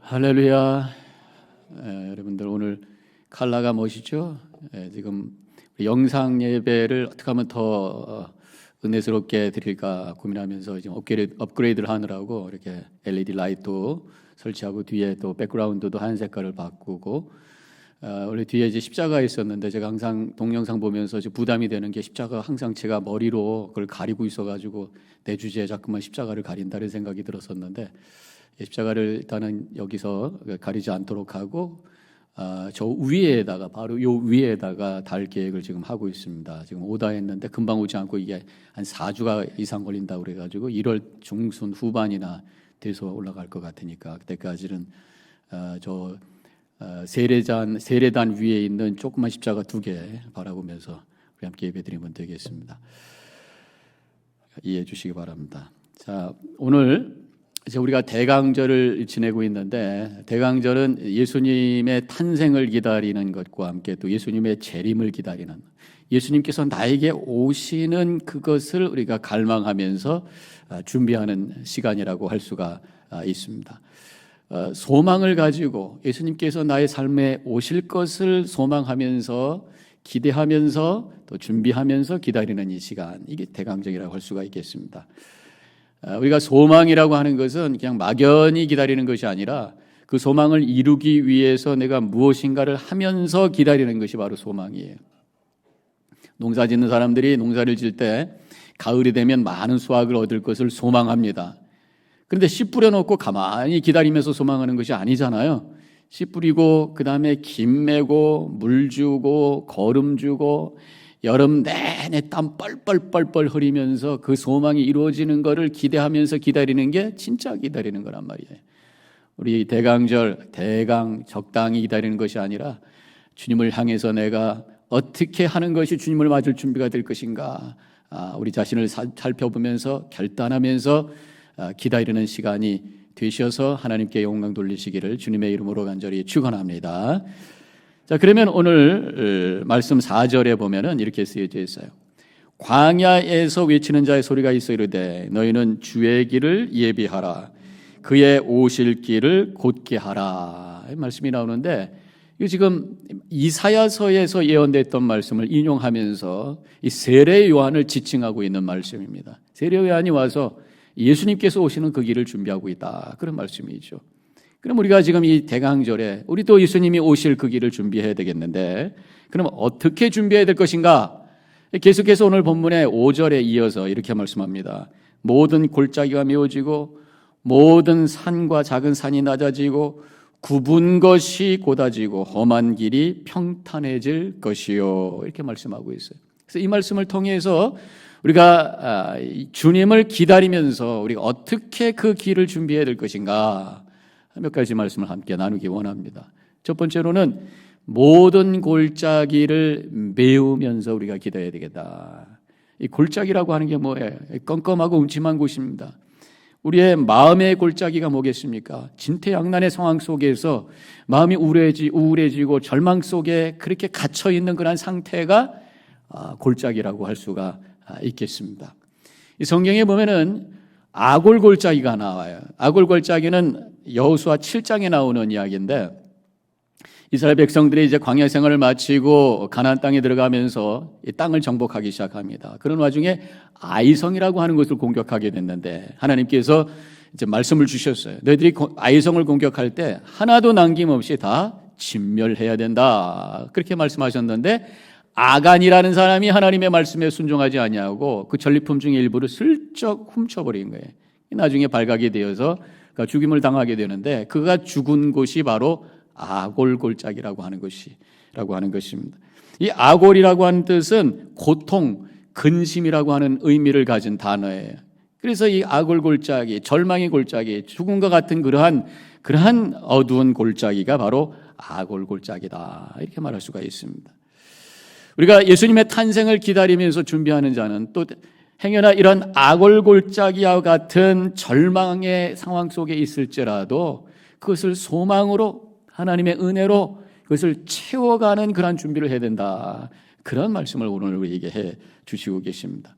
할렐루야. 여러분들 오늘 컬러가 멋있죠? 지금 영상 예배를 어떻게 하면 더 은혜스럽게 드릴까 고민하면서 지금 업그레이드를 하느라고 이렇게 LED 라이트도 설치하고 뒤에 또 백그라운드도 한 색깔을 바꾸고 원래 뒤에 이제 십자가 있었는데 제가 항상 동영상 보면서 부담이 되는 게 십자가 항상 제가 머리로 그걸 가리고 있어가지고 내 주제에 자꾸만 십자가를 가린다는 생각이 들었었는데 십자가를 일단은 여기서 가리지 않도록 하고 저 위에다가 바로 요 위에다가 달 계획을 지금 하고 있습니다. 지금 오다 했는데 금방 오지 않고 이게 한 4주가 이상 걸린다고 그래가지고 1월 중순 후반이나 돼서 올라갈 것 같으니까 그때까지는 저 세례단 위에 있는 조그만 십자가 2개 바라보면서 우리 함께 예배드리면 되겠습니다. 이해해 주시기 바랍니다. 자, 오늘 이제 우리가 대강절을 지내고 있는데 대강절은 예수님의 탄생을 기다리는 것과 함께 또 예수님의 재림을 기다리는 예수님께서 나에게 오시는 그것을 우리가 갈망하면서 준비하는 시간이라고 할 수가 있습니다. 소망을 가지고 예수님께서 나의 삶에 오실 것을 소망하면서 기대하면서 또 준비하면서 기다리는 이 시간, 이게 대강절이라고 할 수가 있겠습니다. 우리가 소망이라고 하는 것은 그냥 막연히 기다리는 것이 아니라 그 소망을 이루기 위해서 내가 무엇인가를 하면서 기다리는 것이 바로 소망이에요. 농사 짓는 사람들이 농사를 질 때 가을이 되면 많은 수확을 얻을 것을 소망합니다. 그런데 씨 뿌려놓고 가만히 기다리면서 소망하는 것이 아니잖아요. 씨 뿌리고 그 다음에 김 매고 물 주고 거름 주고 여름 내내 땀 뻘뻘뻘뻘 흘리면서 그 소망이 이루어지는 것을 기대하면서 기다리는 게 진짜 기다리는 거란 말이에요. 우리 대강절, 적당히 기다리는 것이 아니라 주님을 향해서 내가 어떻게 하는 것이 주님을 맞을 준비가 될 것인가, 우리 자신을 살펴보면서 결단하면서 기다리는 시간이 되셔서 하나님께 영광 돌리시기를 주님의 이름으로 간절히 축원합니다. 자, 그러면 오늘 말씀 4절에 보면은 이렇게 쓰여져 있어요. 광야에서 외치는 자의 소리가 있어 이르되 너희는 주의 길을 예비하라. 그의 오실 길을 곧게 하라. 이 말씀이 나오는데 이거 지금 이사야서에서 예언됐던 말씀을 인용하면서 이 세례 요한을 지칭하고 있는 말씀입니다. 세례 요한이 와서 예수님께서 오시는 그 길을 준비하고 있다. 그런 말씀이죠. 그럼 우리가 지금 이 대강절에 우리도 예수님이 오실 그 길을 준비해야 되겠는데 그럼 어떻게 준비해야 될 것인가? 계속해서 오늘 본문의 5절에 이어서 이렇게 말씀합니다. 모든 골짜기가 메워지고 모든 산과 작은 산이 낮아지고 굽은 것이 곧아지고 험한 길이 평탄해질 것이요. 이렇게 말씀하고 있어요. 그래서 이 말씀을 통해서 우리가 주님을 기다리면서 우리가 어떻게 그 길을 준비해야 될 것인가 몇 가지 말씀을 함께 나누기 원합니다. 첫 번째로는 모든 골짜기를 메우면서 우리가 기다려야 되겠다. 이 골짜기라고 하는 게 뭐예요? 껌껌하고 음침한 곳입니다. 우리의 마음의 골짜기가 뭐겠습니까? 진퇴양난의 상황 속에서 마음이 우울해지고 절망 속에 그렇게 갇혀있는 그런 상태가 골짜기라고 할 수가 있겠습니다. 이 성경에 보면은 아골 골짜기가 나와요. 아골 골짜기는 여호수아 7장에 나오는 이야기인데 이스라엘 백성들이 이제 광야 생활을 마치고 가나안 땅에 들어가면서 이 땅을 정복하기 시작합니다. 그런 와중에 아이성이라고 하는 것을 공격하게 됐는데 하나님께서 이제 말씀을 주셨어요. 너희들이 아이성을 공격할 때 하나도 남김없이 다 진멸해야 된다. 그렇게 말씀하셨는데 아간이라는 사람이 하나님의 말씀에 순종하지 아니하고 그 전리품 중에 일부를 슬쩍 훔쳐버린 거예요. 나중에 발각이 되어서 죽임을 당하게 되는데 그가 죽은 곳이 바로 아골 골짜기라고 하는 것입니다. 이 아골이라고 하는 뜻은 고통, 근심이라고 하는 의미를 가진 단어예요. 그래서 이 아골 골짜기, 절망의 골짜기, 죽음과 같은 그러한 어두운 골짜기가 바로 아골 골짜기다. 이렇게 말할 수가 있습니다. 우리가 예수님의 탄생을 기다리면서 준비하는 자는 또 행여나 이런 아골 골짜기와 같은 절망의 상황 속에 있을지라도 그것을 소망으로 하나님의 은혜로 그것을 채워가는 그런 준비를 해야 된다. 그런 말씀을 오늘 우리에게 해 주시고 계십니다.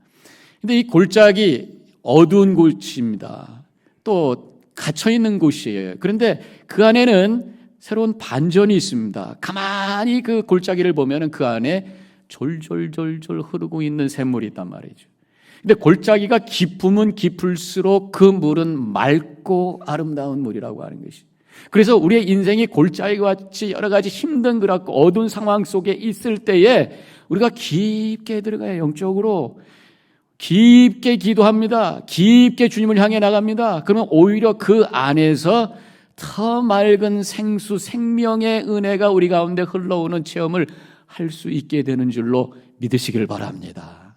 그런데 이 골짜기 어두운 곳입니다. 또 갇혀 있는 곳이에요. 그런데 그 안에는 새로운 반전이 있습니다. 가만히 그 골짜기를 보면은 그 안에 졸졸졸졸 흐르고 있는 샘물이 있단 말이죠. 근데 골짜기가 깊으면 깊을수록 그 물은 맑고 아름다운 물이라고 하는 것이. 그래서 우리의 인생이 골짜기와 같이 여러 가지 힘든 그렇고 어두운 상황 속에 있을 때에 우리가 깊게 들어가요. 영적으로 깊게 기도합니다. 깊게 주님을 향해 나갑니다. 그러면 오히려 그 안에서 더 맑은 생수, 생명의 은혜가 우리 가운데 흘러오는 체험을 할 수 있게 되는 줄로 믿으시길 바랍니다.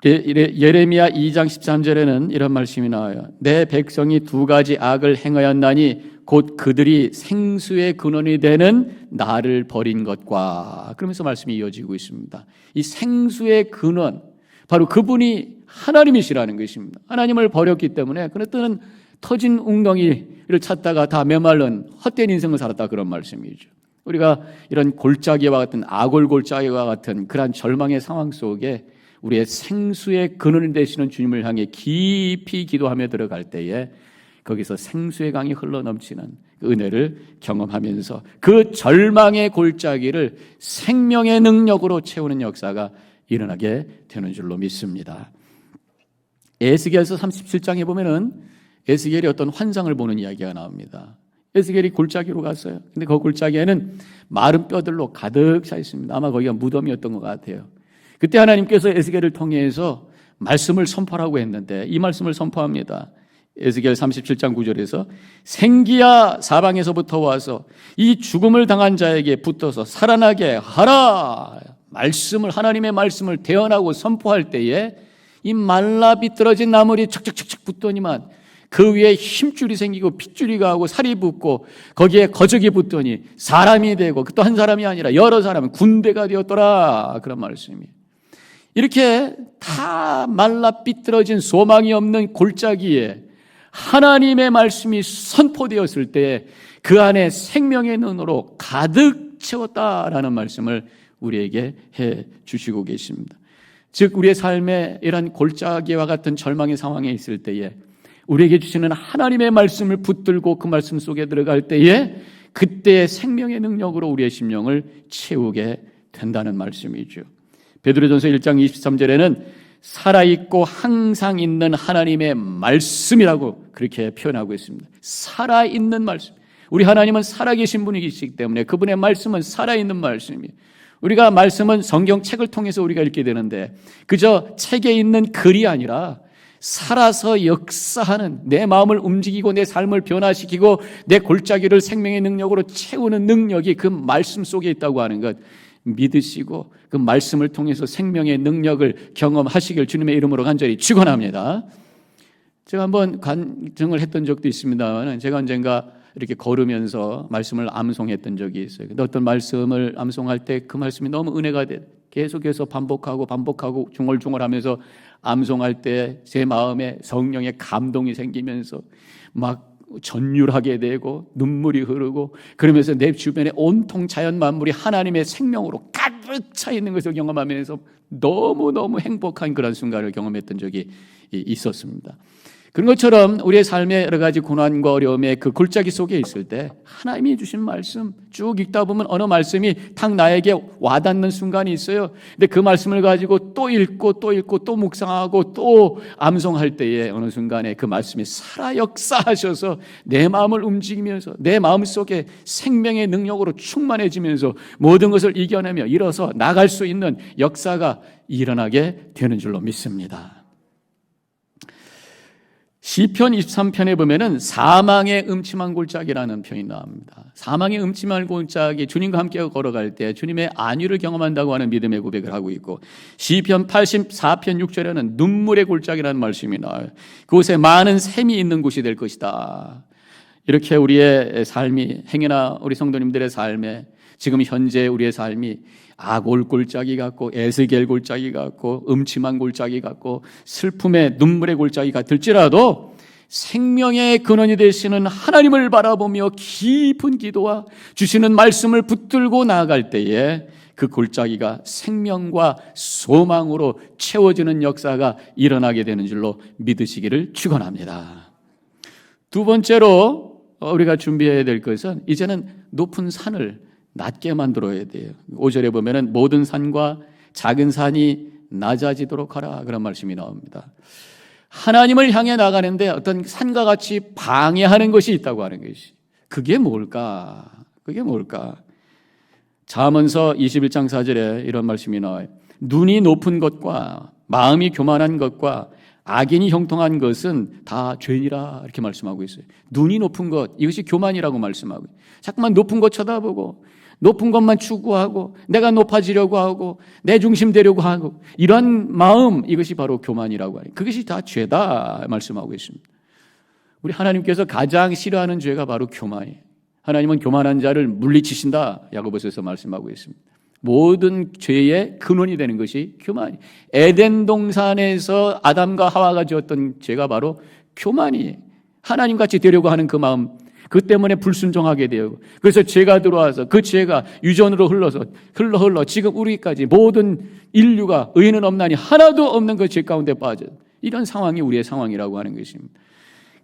예레미야 2장 13절에는 이런 말씀이 나와요. 내 백성이 두 가지 악을 행하였나니 곧 그들이 생수의 근원이 되는 나를 버린 것과, 그러면서 말씀이 이어지고 있습니다. 이 생수의 근원, 바로 그분이 하나님이시라는 것입니다. 하나님을 버렸기 때문에 그들은 터진 웅덩이를 찾다가 다 메말른 헛된 인생을 살았다, 그런 말씀이죠. 우리가 이런 골짜기와 같은 아골골짜기와 같은 그러한 절망의 상황 속에 우리의 생수의 근원이 되시는 주님을 향해 깊이 기도하며 들어갈 때에 거기서 생수의 강이 흘러넘치는 그 은혜를 경험하면서 그 절망의 골짜기를 생명의 능력으로 채우는 역사가 일어나게 되는 줄로 믿습니다. 에스겔서 37장에 보면은 에스겔이 어떤 환상을 보는 이야기가 나옵니다. 에스겔이 골짜기로 갔어요. 근데 그 골짜기에는 마른 뼈들로 가득 차 있습니다. 아마 거기가 무덤이었던 것 같아요. 그때 하나님께서 에스겔을 통해서 말씀을 선포하라고 했는데 이 말씀을 선포합니다. 에스겔 37장 9절에서 생기야 사방에서부터 와서 이 죽음을 당한 자에게 붙어서 살아나게 하라. 말씀을, 하나님의 말씀을 대언하고 선포할 때에 이 말라 비뚤어진 나물이 척척척척 붙더니만 그 위에 힘줄이 생기고 핏줄이가 하고 살이 붙고 거기에 거적이 붙더니 사람이 되고 또 한 사람이 아니라 여러 사람은 군대가 되었더라, 그런 말씀이에요. 이렇게 다 말라 삐뚤어진 소망이 없는 골짜기에 하나님의 말씀이 선포되었을 때 그 안에 생명의 눈으로 가득 채웠다라는 말씀을 우리에게 해 주시고 계십니다. 즉 우리의 삶에 이런 골짜기와 같은 절망의 상황에 있을 때에 우리에게 주시는 하나님의 말씀을 붙들고 그 말씀 속에 들어갈 때에 그때의 생명의 능력으로 우리의 심령을 채우게 된다는 말씀이죠. 베드로전서 1장 23절에는 살아있고 항상 있는 하나님의 말씀이라고 그렇게 표현하고 있습니다. 살아있는 말씀. 우리 하나님은 살아계신 분이시기 때문에 그분의 말씀은 살아있는 말씀이에요. 우리가 말씀은 성경책을 통해서 우리가 읽게 되는데 그저 책에 있는 글이 아니라 살아서 역사하는, 내 마음을 움직이고 내 삶을 변화시키고 내 골짜기를 생명의 능력으로 채우는 능력이 그 말씀 속에 있다고 하는 것 믿으시고 그 말씀을 통해서 생명의 능력을 경험하시길 주님의 이름으로 간절히 축원합니다. 제가 한번 간증을 했던 적도 있습니다만 제가 언젠가 이렇게 걸으면서 말씀을 암송했던 적이 있어요. 근데 어떤 말씀을 암송할 때 그 말씀이 너무 은혜가 돼 계속해서 반복하고 중얼중얼하면서 암송할 때 제 마음에 성령의 감동이 생기면서 막 전율하게 되고 눈물이 흐르고 그러면서 내 주변에 온통 자연 만물이 하나님의 생명으로 가득 차 있는 것을 경험하면서 너무너무 행복한 그런 순간을 경험했던 적이 있었습니다. 그런 것처럼 우리의 삶의 여러 가지 고난과 어려움의 그 골짜기 속에 있을 때 하나님이 주신 말씀 쭉 읽다 보면 어느 말씀이 딱 나에게 와닿는 순간이 있어요. 근데 그 말씀을 가지고 또 읽고 또 묵상하고 또 암송할 때에 어느 순간에 그 말씀이 살아 역사하셔서 내 마음을 움직이면서 내 마음속에 생명의 능력으로 충만해지면서 모든 것을 이겨내며 일어서 나갈 수 있는 역사가 일어나게 되는 줄로 믿습니다. 시편 23편에 보면은 사망의 음침한 골짜기라는 표현이 나옵니다. 사망의 음침한 골짜기, 주님과 함께 걸어갈 때 주님의 안위를 경험한다고 하는 믿음의 고백을 하고 있고, 시편 84편 6절에는 눈물의 골짜기라는 말씀이 나와요. 그곳에 많은 샘이 있는 곳이 될 것이다. 이렇게 우리의 삶이, 행여나 우리 성도님들의 삶에 지금 현재 우리의 삶이 아골 골짜기 같고 에스겔 골짜기 같고 음침한 골짜기 같고 슬픔의 눈물의 골짜기 같을지라도 생명의 근원이 되시는 하나님을 바라보며 깊은 기도와 주시는 말씀을 붙들고 나아갈 때에 그 골짜기가 생명과 소망으로 채워지는 역사가 일어나게 되는 줄로 믿으시기를 축원합니다. 두 번째로 우리가 준비해야 될 것은 이제는 높은 산을 낮게 만들어야 돼요. 5절에 보면은 모든 산과 작은 산이 낮아지도록 하라, 그런 말씀이 나옵니다. 하나님을 향해 나가는데 어떤 산과 같이 방해하는 것이 있다고 하는 것이, 그게 뭘까? 그게 뭘까? 잠언서 21장 4절에 이런 말씀이 나와요. 눈이 높은 것과 마음이 교만한 것과 악인이 형통한 것은 다 죄니라, 이렇게 말씀하고 있어요. 눈이 높은 것, 이것이 교만이라고 말씀하고, 자꾸만 높은 것 쳐다보고 높은 것만 추구하고 내가 높아지려고 하고 내 중심 되려고 하고, 이런 마음, 이것이 바로 교만이라고 하니 그것이 다 죄다 말씀하고 있습니다. 우리 하나님께서 가장 싫어하는 죄가 바로 교만이에요. 하나님은 교만한 자를 물리치신다, 야고보서에서 말씀하고 있습니다. 모든 죄의 근원이 되는 것이 교만이. 에덴 동산에서 아담과 하와가 지었던 죄가 바로 교만이에요. 하나님같이 되려고 하는 그 마음, 그 때문에 불순종하게 되고, 그래서 죄가 들어와서 그 죄가 유전으로 흘러 지금 우리까지 모든 인류가 의인은 없나니 하나도 없는 그 죄 가운데 빠져, 이런 상황이 우리의 상황이라고 하는 것입니다.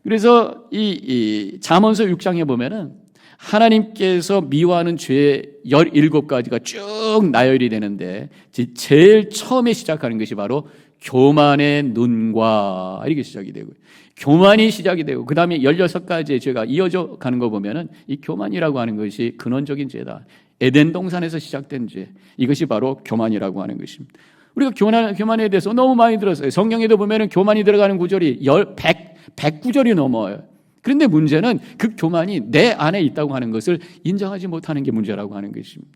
그래서 이 잠언서 6장에 보면은 하나님께서 미워하는 죄 17가지가 쭉 나열이 되는데, 제일 처음에 시작하는 것이 바로 교만의 눈과, 이렇게 시작이 되고, 교만이 시작이 되고, 그 다음에 16가지의 죄가 이어져 가는 거 보면은 이 교만이라고 하는 것이 근원적인 죄다. 에덴 동산에서 시작된 죄, 이것이 바로 교만이라고 하는 것입니다. 우리가 교만에 대해서 너무 많이 들었어요. 성경에도 보면은 교만이 들어가는 구절이 100구절이 넘어요. 그런데 문제는 그 교만이 내 안에 있다고 하는 것을 인정하지 못하는 게 문제라고 하는 것입니다.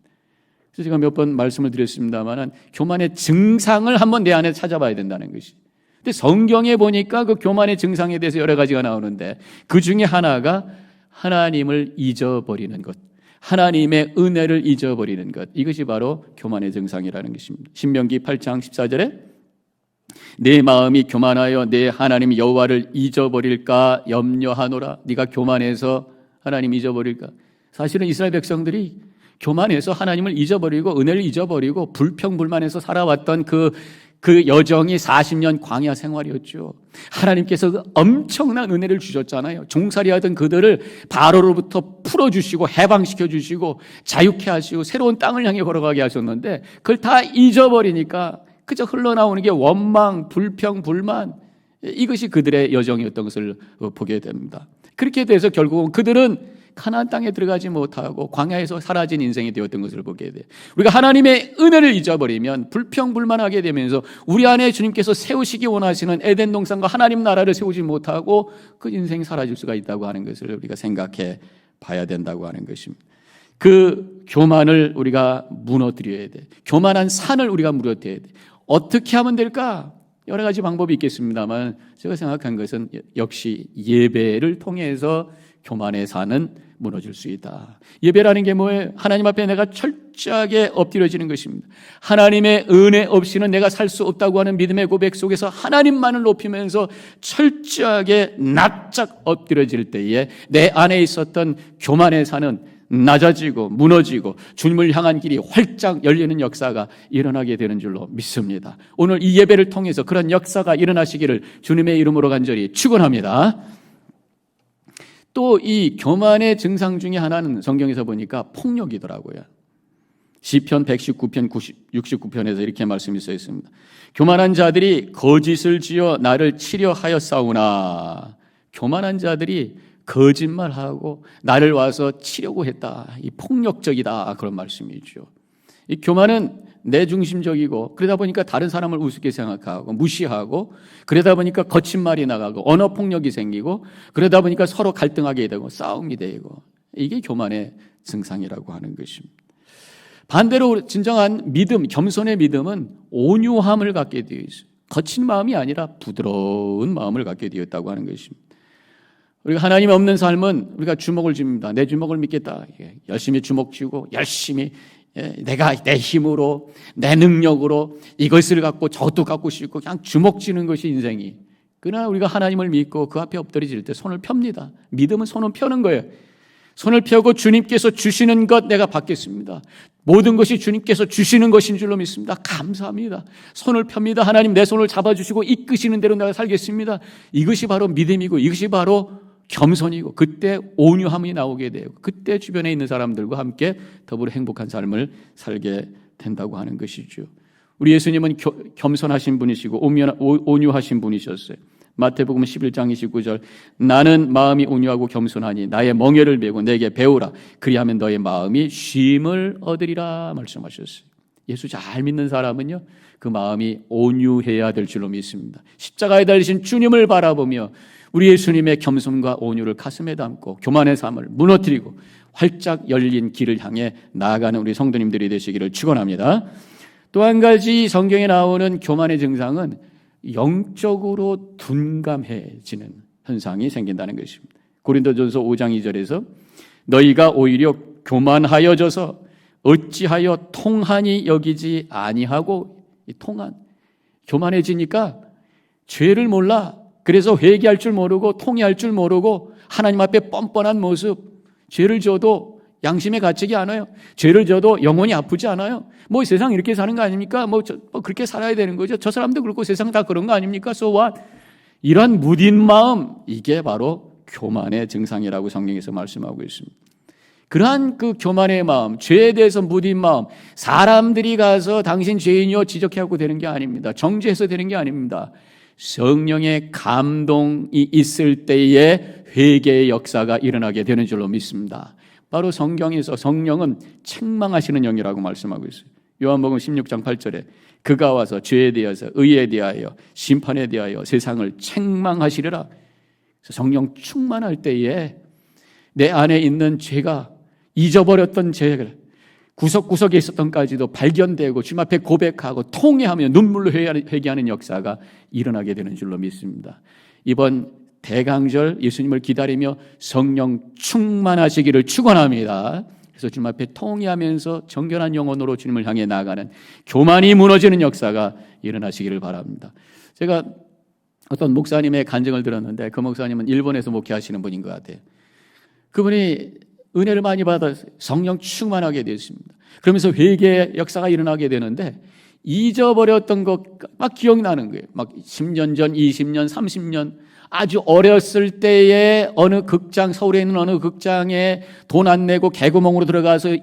그래서 제가 몇 번 말씀을 드렸습니다만, 교만의 증상을 한번 내 안에 찾아봐야 된다는 것이. 근데 성경에 보니까 그 교만의 증상에 대해서 여러 가지가 나오는데, 그 중에 하나가 하나님을 잊어버리는 것, 하나님의 은혜를 잊어버리는 것, 이것이 바로 교만의 증상이라는 것입니다. 신명기 8장 14절에 내 마음이 교만하여 내 하나님 여호와를 잊어버릴까 염려하노라. 네가 교만해서 하나님 잊어버릴까? 사실은 이스라엘 백성들이 교만해서 하나님을 잊어버리고 은혜를 잊어버리고 불평불만해서 살아왔던 그 여정이 40년 광야 생활이었죠. 하나님께서 엄청난 은혜를 주셨잖아요. 종살이하던 그들을 바로로부터 풀어주시고 해방시켜 주시고 자유케 하시고 새로운 땅을 향해 걸어가게 하셨는데, 그걸 다 잊어버리니까 그저 흘러나오는 게 원망, 불평, 불만, 이것이 그들의 여정이었던 것을 보게 됩니다. 그렇게 돼서 결국은 그들은 가나안 땅에 들어가지 못하고 광야에서 사라진 인생이 되었던 것을 보게 돼요. 우리가 하나님의 은혜를 잊어버리면 불평, 불만하게 되면서 우리 안에 주님께서 세우시기 원하시는 에덴 동산과 하나님 나라를 세우지 못하고 그 인생이 사라질 수가 있다고 하는 것을 우리가 생각해 봐야 된다고 하는 것입니다. 그 교만을 우리가 무너뜨려야 돼. 교만한 산을 우리가 무너뜨려야 돼. 어떻게 하면 될까? 여러 가지 방법이 있겠습니다만, 제가 생각한 것은 역시 예배를 통해서 교만의 산은 무너질 수 있다. 예배라는 게 뭐예요? 하나님 앞에 내가 철저하게 엎드려지는 것입니다. 하나님의 은혜 없이는 내가 살 수 없다고 하는 믿음의 고백 속에서 하나님만을 높이면서 철저하게 납작 엎드려질 때에 내 안에 있었던 교만의 산은 낮아지고 무너지고 주님을 향한 길이 활짝 열리는 역사가 일어나게 되는 줄로 믿습니다. 오늘 이 예배를 통해서 그런 역사가 일어나시기를 주님의 이름으로 간절히 축원합니다. 또 이 교만의 증상 중에 하나는 성경에서 보니까 폭력이더라고요. 시편 119편 69편에서 이렇게 말씀이 써 있습니다. 교만한 자들이 거짓을 지어 나를 치려 하였사오나, 교만한 자들이 거짓말하고 나를 와서 치려고 했다. 이 폭력적이다, 그런 말씀이죠. 이 교만은 내중심적이고, 그러다 보니까 다른 사람을 우습게 생각하고 무시하고, 그러다 보니까 거친 말이 나가고 언어 폭력이 생기고, 그러다 보니까 서로 갈등하게 되고 싸움이 되고, 이게 교만의 증상이라고 하는 것입니다. 반대로 진정한 믿음, 겸손의 믿음은 온유함을 갖게 되어 있어요. 거친 마음이 아니라 부드러운 마음을 갖게 되었다고 하는 것입니다. 우리가 하나님 없는 삶은 우리가 주먹을 쥡니다. 내 주먹을 믿겠다. 열심히 주먹 쥐고 열심히 내가 내 힘으로 내 능력으로 이것을 갖고 저것도 갖고 싶고 그냥 주먹 쥐는 것이 인생이. 그러나 우리가 하나님을 믿고 그 앞에 엎드려질 때 손을 펴니다. 믿음은 손을 펴는 거예요. 손을 펴고 주님께서 주시는 것 내가 받겠습니다. 모든 것이 주님께서 주시는 것인 줄로 믿습니다. 감사합니다. 손을 펴니다. 하나님 내 손을 잡아주시고 이끄시는 대로 내가 살겠습니다. 이것이 바로 믿음이고 이것이 바로 겸손이고 그때 온유함이 나오게 되고 그때 주변에 있는 사람들과 함께 더불어 행복한 삶을 살게 된다고 하는 것이죠. 우리 예수님은 겸손하신 분이시고 온유하신 분이셨어요. 마태복음 11장 29절 나는 마음이 온유하고 겸손하니 나의 멍에를 메고 내게 배우라 그리하면 너의 마음이 쉼을 얻으리라 말씀하셨어요. 예수 잘 믿는 사람은요 그 마음이 온유해야 될 줄로 믿습니다. 십자가에 달리신 주님을 바라보며 우리 예수님의 겸손과 온유를 가슴에 담고 교만의 삶을 무너뜨리고 활짝 열린 길을 향해 나아가는 우리 성도님들이 되시기를 축원합니다. 또 한 가지 성경에 나오는 교만의 증상은 영적으로 둔감해지는 현상이 생긴다는 것입니다. 고린도전서 5장 2절에서 너희가 오히려 교만하여져서 어찌하여 통한이 여기지 아니하고 통한 교만해지니까 죄를 몰라. 그래서 회개할 줄 모르고 통회할 줄 모르고 하나님 앞에 뻔뻔한 모습 죄를 져도 양심에 갇히지 않아요. 죄를 져도 영혼이 아프지 않아요. 뭐 세상 이렇게 사는 거 아닙니까? 뭐 그렇게 살아야 되는 거죠. 저 사람도 그렇고 세상 다 그런 거 아닙니까? So what? 이런 무딘 마음 이게 바로 교만의 증상이라고 성경에서 말씀하고 있습니다. 그러한 그 교만의 마음, 죄에 대해서 무딘 마음, 사람들이 가서 당신 죄인이요 지적해하고 되는 게 아닙니다. 정죄해서 되는 게 아닙니다. 성령의 감동이 있을 때에 회개의 역사가 일어나게 되는 줄로 믿습니다. 바로 성경에서 성령은 책망하시는 영이라고 말씀하고 있어요. 요한복음 16장 8절에 그가 와서 죄에 대해서 의에 대하여 심판에 대하여 세상을 책망하시리라. 그래서 성령 충만할 때에 내 안에 있는 죄가 잊어버렸던 죄를 구석구석에 있었던까지도 발견되고 주님 앞에 고백하고 통회하며 눈물로 회개하는 역사가 일어나게 되는 줄로 믿습니다. 이번 대강절 예수님을 기다리며 성령 충만하시기를 축원합니다. 그래서 주님 앞에 통회하면서 정결한 영혼으로 주님을 향해 나아가는 교만이 무너지는 역사가 일어나시기를 바랍니다. 제가 어떤 목사님의 간증을 들었는데 그 목사님은 일본에서 목회하시는 분인 것 같아요. 그분이 은혜를 많이 받아서 성령 충만하게 됐습니다. 그러면서 회개의 역사가 일어나게 되는데 잊어버렸던 것 막 기억나는 거예요. 막 10년 전, 20년, 30년 아주 어렸을 때에 어느 극장, 서울에 있는 어느 극장에 돈 안 내고 개구멍으로 들어가서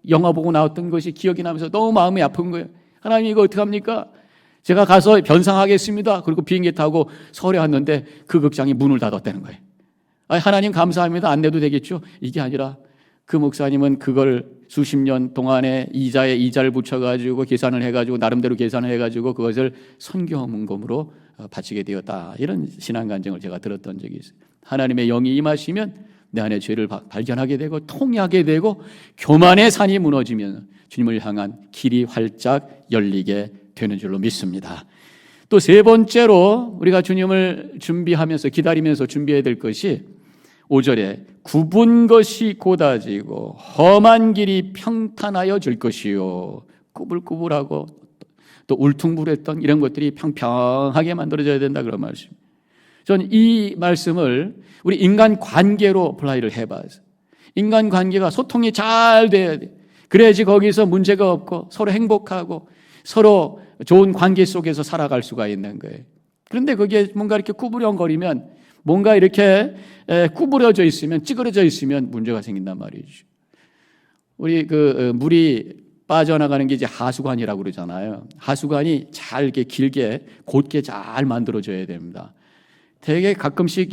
영화 보고 나왔던 것이 기억이 나면서 너무 마음이 아픈 거예요. 하나님 이거 어떡합니까? 제가 가서 변상하겠습니다. 그리고 비행기 타고 서울에 왔는데 그 극장이 문을 닫았다는 거예요. 하나님 감사합니다. 안 내도 되겠죠? 이게 아니라 그 목사님은 그걸 수십 년 동안에 이자에 이자를 붙여가지고 계산을 해가지고 나름대로 계산을 해가지고 그것을 선교문금으로 바치게 되었다. 이런 신앙 간증을 제가 들었던 적이 있어요. 하나님의 영이 임하시면 내 안에 죄를 발견하게 되고 통회하게 되고 교만의 산이 무너지면 주님을 향한 길이 활짝 열리게 되는 줄로 믿습니다. 또 세 번째로 우리가 주님을 준비하면서 기다리면서 준비해야 될 것이 5절에 굽은 것이 곧아지고 험한 길이 평탄하여 질 것이요. 꾸불꾸불하고 또 울퉁불했던 이런 것들이 평평하게 만들어져야 된다 그런 말씀. 저는 이 말씀을 우리 인간 관계로 어플라이를 해봐요. 인간 관계가 소통이 잘 돼야 돼. 그래야지 거기서 문제가 없고 서로 행복하고 서로 좋은 관계 속에서 살아갈 수가 있는 거예요. 그런데 그게 뭔가 이렇게 구부렁거리면 뭔가 이렇게 구부러져 있으면 찌그러져 있으면 문제가 생긴단 말이죠. 우리 물이 빠져나가는 게 이제 하수관이라고 그러잖아요. 하수관이 잘 이렇게 길게 곧게 잘 만들어져야 됩니다. 되게 가끔씩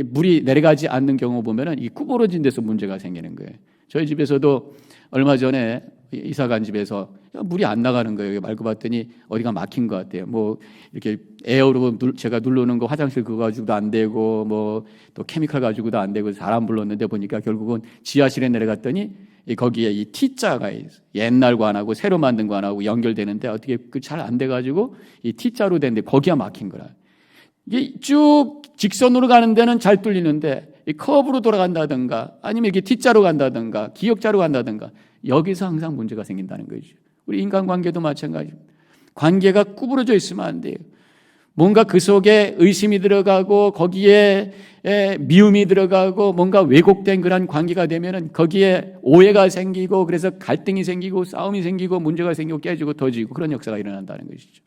물이 내려가지 않는 경우 보면은 이 구부러진 데서 문제가 생기는 거예요. 저희 집에서도 얼마 전에 이사 간 집에서 물이 안 나가는 거예요. 말고 봤더니 어디가 막힌 것 같아요. 뭐 이렇게 에어로 제가 누르는 거 화장실 그거 가지고도 안 되고 뭐 또 케미칼 가지고도 안 되고 사람 불렀는데 보니까 결국은 지하실에 내려갔더니 거기에 이 T자가 있어요. 옛날 관하고 새로 만든 관하고 연결되는데 어떻게 잘 안 돼가지고 이 T자로 됐는데 거기가 막힌 거라. 이게 쭉 직선으로 가는 데는 잘 뚫리는데 이 커브로 돌아간다든가 아니면 이렇게 T자로 간다든가 기역자로 간다든가 여기서 항상 문제가 생긴다는 거죠. 우리 인간관계도 마찬가지입니다. 관계가 구부러져 있으면 안 돼요. 뭔가 그 속에 의심이 들어가고 거기에 미움이 들어가고 뭔가 왜곡된 그런 관계가 되면은 거기에 오해가 생기고 그래서 갈등이 생기고 싸움이 생기고 문제가 생기고 깨지고 터지고 그런 역사가 일어난다는 것이죠.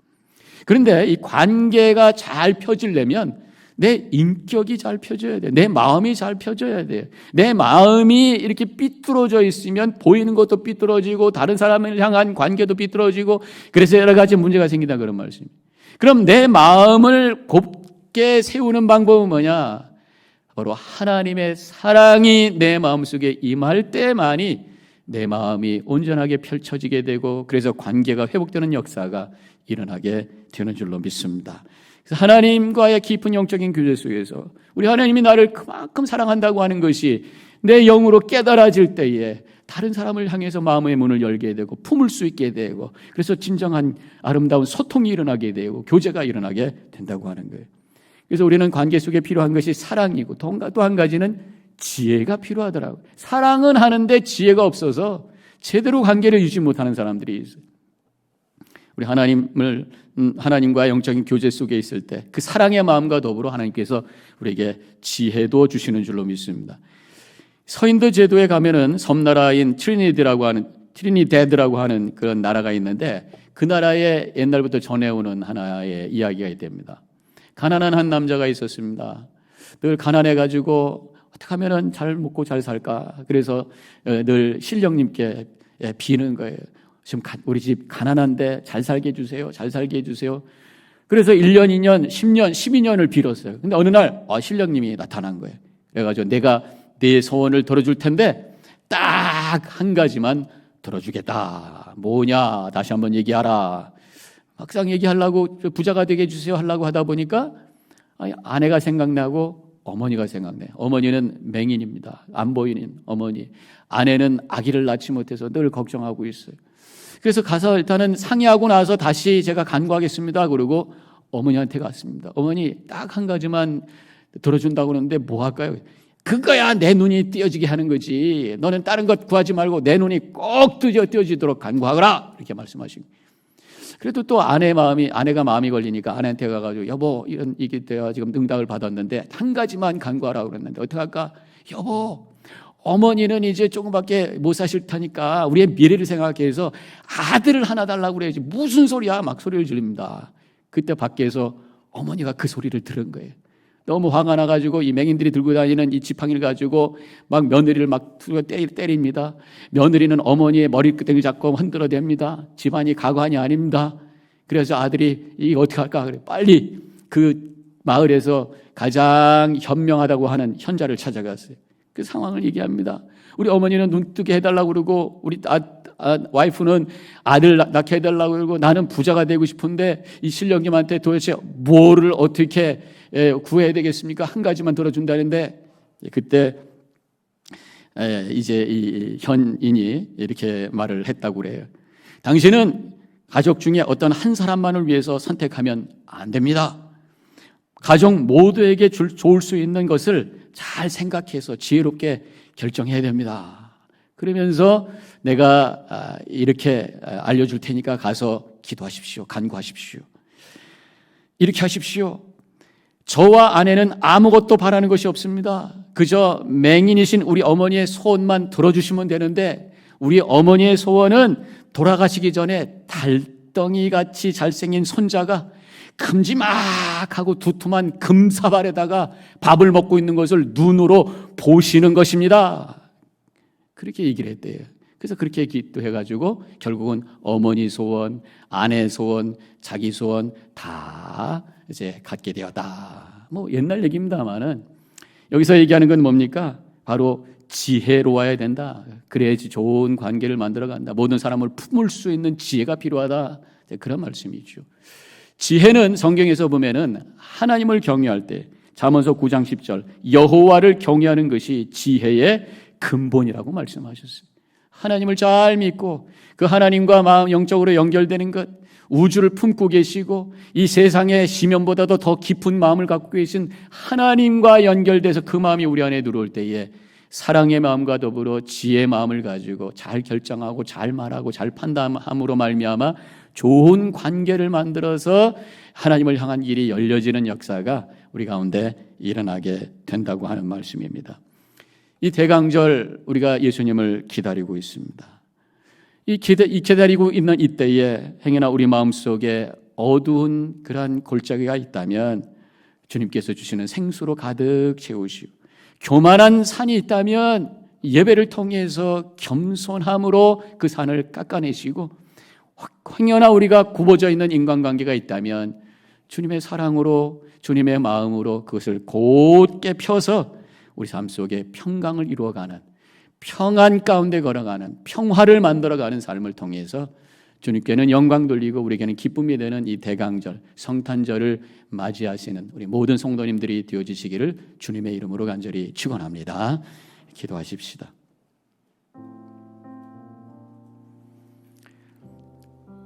그런데 이 관계가 잘 펴지려면 내 인격이 잘 펴져야 돼. 내 마음이 잘 펴져야 돼. 내 마음이 이렇게 삐뚤어져 있으면 보이는 것도 삐뚤어지고 다른 사람을 향한 관계도 삐뚤어지고 그래서 여러 가지 문제가 생긴다 그런 말씀입니다. 그럼 내 마음을 곱게 세우는 방법은 뭐냐? 바로 하나님의 사랑이 내 마음속에 임할 때만이 내 마음이 온전하게 펼쳐지게 되고 그래서 관계가 회복되는 역사가 일어나게 되는 줄로 믿습니다. 그래서 하나님과의 깊은 영적인 교제 속에서 우리 하나님이 나를 그만큼 사랑한다고 하는 것이 내 영으로 깨달아질 때에 다른 사람을 향해서 마음의 문을 열게 되고 품을 수 있게 되고 그래서 진정한 아름다운 소통이 일어나게 되고 교제가 일어나게 된다고 하는 거예요. 그래서 우리는 관계 속에 필요한 것이 사랑이고 또 한 가지는 지혜가 필요하더라고요. 사랑은 하는데 지혜가 없어서 제대로 관계를 유지 못하는 사람들이 있어요. 우리 하나님과 영적인 교제 속에 있을 때 그 사랑의 마음과 더불어 하나님께서 우리에게 지혜도 주시는 줄로 믿습니다. 서인도 제도에 가면은 섬나라인 트리니데드라고 하는 그런 나라가 있는데 그 나라에 옛날부터 전해오는 하나의 이야기가 됩니다. 가난한 한 남자가 있었습니다. 늘 가난해가지고 어떻게 하면은 잘 먹고 잘 살까? 그래서 늘 신령님께 비는 거예요. 지금 우리 집 가난한데 잘 살게 해주세요. 잘 살게 해주세요. 그래서 1년, 2년, 10년, 12년을 빌었어요. 근데 어느 날 신령님이 나타난 거예요. 그래가지고 내가 내 소원을 들어줄 텐데 딱 한 가지만 들어주겠다. 뭐냐? 다시 한번 얘기하라. 막상 얘기하려고 부자가 되게 해주세요 하려고 하다 보니까 아내가 생각나고 어머니가 생각나요. 어머니는 맹인입니다. 안 보이는 어머니. 아내는 아기를 낳지 못해서 늘 걱정하고 있어요. 그래서 가서 일단은 상의하고 나서 다시 제가 간구하겠습니다. 그러고 어머니한테 갔습니다. 어머니 딱 한 가지만 들어준다고 그러는데 뭐 할까요? 그거야 내 눈이 띄어지게 하는 거지. 너는 다른 것 구하지 말고 내 눈이 꼭 띄어지도록 간구하거라. 이렇게 말씀하시고. 그래도 또 아내가 마음이 걸리니까 아내한테 가가지고 여보 이게 내가 지금 응답을 받았는데 한 가지만 간구하라고 그랬는데 어떡할까? 여보 어머니는 이제 조금밖에 못 사실 테니까 우리의 미래를 생각해서 아들을 하나 달라고 그래야지. 무슨 소리야? 막 소리를 지릅니다. 그때 밖에서 어머니가 그 소리를 들은 거예요. 너무 화가 나가지고 이 맹인들이 들고 다니는 이 지팡이를 가지고 막 며느리를 막 때립니다. 며느리는 어머니의 머리끄댕이를 잡고 흔들어댑니다. 집안이 가관이 아닙니다. 그래서 아들이 이거 어떻게 할까? 그래 빨리 그 마을에서 가장 현명하다고 하는 현자를 찾아갔어요. 그 상황을 얘기합니다. 우리 어머니는 눈뜨게 해달라고 그러고 우리 와이프는 아들 낳게 해달라고 그러고 나는 부자가 되고 싶은데 이 신령님한테 도대체 뭐를 어떻게 구해야 되겠습니까? 한 가지만 들어준다는데 그때 이제 이 현인이 이렇게 말을 했다고 그래요. 당신은 가족 중에 어떤 한 사람만을 위해서 선택하면 안 됩니다. 가족 모두에게 좋을 수 있는 것을 잘 생각해서 지혜롭게 결정해야 됩니다. 그러면서 내가 이렇게 알려줄 테니까 가서 기도하십시오. 간구하십시오. 이렇게 하십시오. 저와 아내는 아무것도 바라는 것이 없습니다. 그저 맹인이신 우리 어머니의 소원만 들어주시면 되는데 우리 어머니의 소원은 돌아가시기 전에 달덩이같이 잘생긴 손자가 큼지막하고 두툼한 금사발에다가 밥을 먹고 있는 것을 눈으로 보시는 것입니다. 그렇게 얘기를 했대요. 그래서 그렇게 기도해가지고 결국은 어머니 소원, 아내 소원, 자기 소원 다 이제 갖게 되었다. 뭐 옛날 얘기입니다만은 여기서 얘기하는 건 뭡니까? 바로 지혜로워야 된다. 그래야지 좋은 관계를 만들어간다. 모든 사람을 품을 수 있는 지혜가 필요하다. 그런 말씀이죠. 지혜는 성경에서 보면은 하나님을 경외할 때 잠언서 9장 10절 여호와를 경외하는 것이 지혜의 근본이라고 말씀하셨어요. 하나님을 잘 믿고 그 하나님과 마음 영적으로 연결되는 것, 우주를 품고 계시고 이 세상의 심연보다도 더 깊은 마음을 갖고 계신 하나님과 연결돼서 그 마음이 우리 안에 들어올 때에 사랑의 마음과 더불어 지혜의 마음을 가지고 잘 결정하고 잘 말하고 잘 판단함으로 말미암아 좋은 관계를 만들어서 하나님을 향한 길이 열려지는 역사가 우리 가운데 일어나게 된다고 하는 말씀입니다. 이 대강절 우리가 예수님을 기다리고 있습니다. 이 기다리고 있는 이때에 행여나 우리 마음속에 어두운 그러한 골짜기가 있다면 주님께서 주시는 생수로 가득 채우시고, 교만한 산이 있다면 예배를 통해서 겸손함으로 그 산을 깎아내시고, 행여나 우리가 굽어져 있는 인간관계가 있다면 주님의 사랑으로, 주님의 마음으로 그것을 곧게 펴서 우리 삶 속에 평강을 이루어가는, 평안 가운데 걸어가는, 평화를 만들어가는 삶을 통해서 주님께는 영광 돌리고 우리에게는 기쁨이 되는 이 대강절, 성탄절을 맞이하시는 우리 모든 성도님들이 되어주시기를 주님의 이름으로 간절히 축원합니다. 기도하십시다.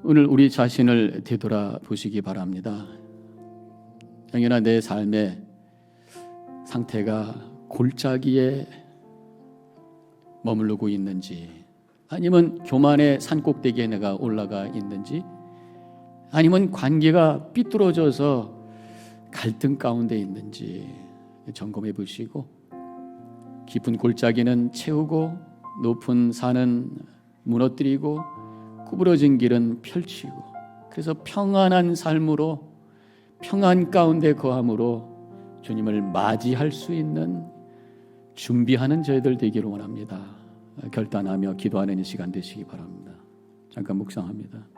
오늘 우리 자신을 되돌아보시기 바랍니다. 행여나 내 삶의 상태가 골짜기에 머무르고 있는지, 아니면 교만의 산꼭대기에 내가 올라가 있는지, 아니면 관계가 삐뚤어져서 갈등 가운데 있는지 점검해 보시고, 깊은 골짜기는 채우고 높은 산은 무너뜨리고 구부러진 길은 펼치고, 그래서 평안한 삶으로, 평안 가운데 거함으로 주님을 맞이할 수 있는 준비하는 저희들 되기를 원합니다. 결단하며 기도하는 이 시간 되시기 바랍니다. 잠깐 묵상합니다.